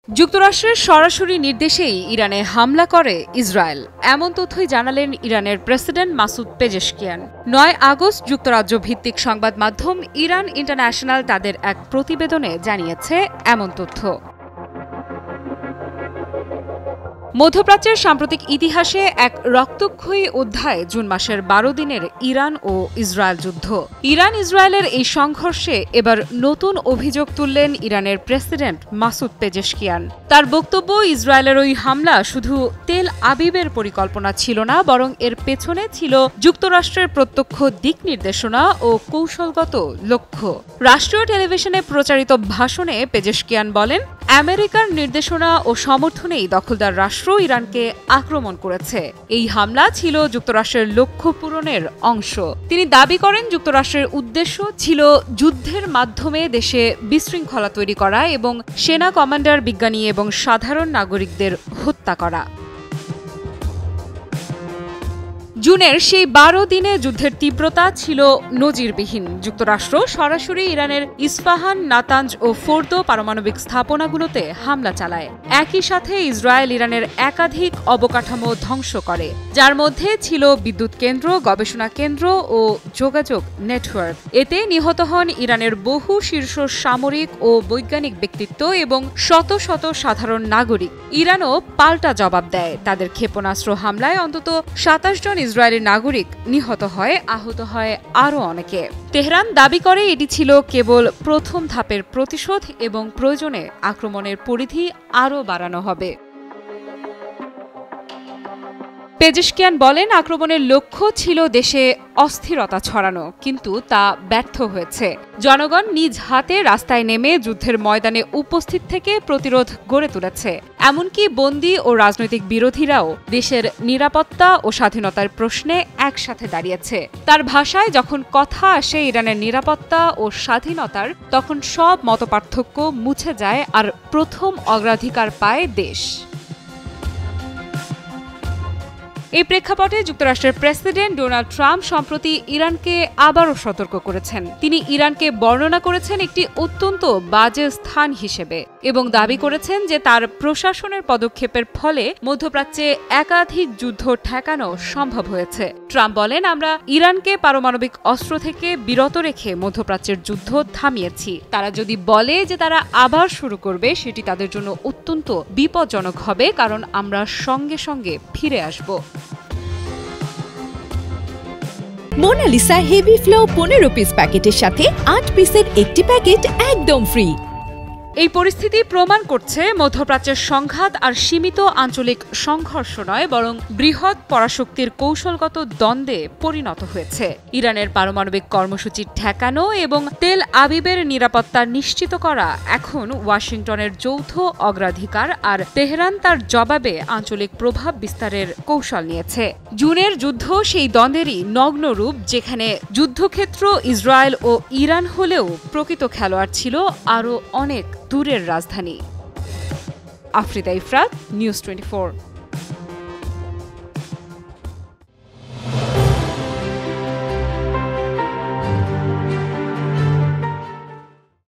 যুক্তরাষ্ট্রের সরাসরি নির্দেশেই ইরানে হামলা করে ইসরায়েল, এমন তথ্যই জানালেন ইরানের প্রেসিডেন্ট মাসুদ পেজেশকিয়ান। ৯ আগস্ট যুক্তরাজ্য ভিত্তিক সংবাদ মাধ্যম ইরান ইন্টারন্যাশনাল তাদের এক প্রতিবেদনে জানিয়েছে এমন তথ্য। মধ্যপ্রাচ্যের সাম্প্রতিক ইতিহাসে এক রক্তক্ষয়ী অধ্যায় জুন মাসের ১২ দিনের ইরান ও ইসরায়েল যুদ্ধ। ইরান ইসরায়েলের এই সংঘর্ষে এবার নতুন অভিযোগ তুললেন ইরানের প্রেসিডেন্ট মাসুদ পেজেশকিয়ান। তার বক্তব্য, ইসরায়েলের ওই হামলা শুধু তেল আবিবের পরিকল্পনা ছিল না, বরং এর পেছনে ছিল যুক্তরাষ্ট্রের প্রত্যক্ষ দিক নির্দেশনা ও কৌশলগত লক্ষ্য। রাষ্ট্রীয় টেলিভিশনে প্রচারিত ভাষণে পেজেশকিয়ান বলেন, আমেরিকার নির্দেশনা ও সমর্থনেই দখলদার রাষ্ট্র ইরানকে আক্রমণ করেছে। এই হামলা ছিল যুক্তরাষ্ট্রের লক্ষ্য পূরণের অংশ। তিনি দাবি করেন, যুক্তরাষ্ট্রের উদ্দেশ্য ছিল যুদ্ধের মাধ্যমে দেশে বিশৃঙ্খলা তৈরি করা এবং সেনা কমান্ডার, বিজ্ঞানী এবং সাধারণ নাগরিকদের হত্যা করা। জুনের সেই ১২ দিনে যুদ্ধের তীব্রতা ছিল নজিরবিহীন। যুক্তরাষ্ট্র সরাসরি ইরানের ইস্পাহান, নাতাঞ্জ ও ফোর্দো পারমাণবিক স্থাপনাগুলোতে হামলা চালায়। একই সাথে ইসরায়েল ইরানের একাধিক অবকাঠামো ধ্বংস করে, যার মধ্যে ছিল বিদ্যুৎ কেন্দ্র, গবেষণা কেন্দ্র ও যোগাযোগ নেটওয়ার্ক। এতে নিহত হন ইরানের বহু শীর্ষ সামরিক ও বৈজ্ঞানিক ব্যক্তিত্ব এবং শত শত সাধারণ নাগরিক। ইরানও পাল্টা জবাব দেয়। তাদের ক্ষেপণাস্ত্র হামলায় অন্তত ২৭ জন ইসরায়েলি নাগরিক নিহত হয়, আহত হয় আরও অনেকে। তেহরান দাবি করে এটি ছিল কেবল প্রথম ধাপের প্রতিশোধ এবং প্রয়োজনে আক্রমণের পরিধি আরও বাড়ানো হবে। পেজেশকিয়ান বলেন, আক্রমণের লক্ষ্য ছিল দেশে অস্থিরতা ছড়ানো, কিন্তু তা ব্যর্থ হয়েছে। জনগণ নিজ হাতে রাস্তায় নেমে যুদ্ধের ময়দানে উপস্থিত থেকে প্রতিরোধ গড়ে তুলেছে। এমনকি বন্দী ও রাজনৈতিক বিরোধীরাও দেশের নিরাপত্তা ও স্বাধীনতার প্রশ্নে একসাথে দাঁড়িয়েছে। তার ভাষায়, যখন কথা আসে ইরানের নিরাপত্তা ও স্বাধীনতার, তখন সব মতপার্থক্য মুছে যায় আর প্রথম অগ্রাধিকার পায় দেশ। এই প্রেক্ষাপটে যুক্তরাষ্ট্রের প্রেসিডেন্ট ডোনাল্ড ট্রাম্প সম্প্রতি ইরানকে আবারও সতর্ক করেছেন। তিনি ইরানকে বর্ণনা করেছেন একটি অত্যন্ত বাজে স্থান হিসেবে এবং দাবি করেছেন যে তার প্রশাসনের পদক্ষেপের ফলে মধ্যপ্রাচ্যে একাধিক যুদ্ধ ঠেকানো সম্ভব হয়েছে। ট্রাম্প বলেন, আমরা ইরানকে পারমাণবিক অস্ত্র থেকে বিরত রেখে মধ্যপ্রাচ্যের যুদ্ধ থামিয়েছি। তারা যদি বলে যে তারা আবার শুরু করবে, সেটি তাদের জন্য অত্যন্ত বিপজ্জনক হবে, কারণ আমরা সঙ্গে সঙ্গে ফিরে আসব। মোনালিসা হেভি ফ্লো 15 পিস প্যাকেটের সাথে 8 পিসের একটি প্যাকেট একদম ফ্রি। এই পরিস্থিতি প্রমাণ করছে মধ্যপ্রাচ্যের সংঘাত আর সীমিত আঞ্চলিক সংঘর্ষ নয়, বরং বৃহৎ পরাশক্তির কৌশলগত দ্বন্দ্বে পরিণত হয়েছে। ইরানের পারমাণবিক কর্মসূচি ঠেকানো এবং তেল আবিবের নিরাপত্তা নিশ্চিত করা এখন ওয়াশিংটনের যৌথ অগ্রাধিকার, আর তেহরান তার জবাবে আঞ্চলিক প্রভাব বিস্তারের কৌশল নিয়েছে। জুনের যুদ্ধ সেই দ্বন্দ্বেরই নগ্ন রূপ, যেখানে যুদ্ধক্ষেত্র ইসরায়েল ও ইরান হলেও প্রকৃত খেলোয়াড় ছিল আরও অনেক দূরের রাজধানী। আফরিদা ইফরাত, নিউজ 24।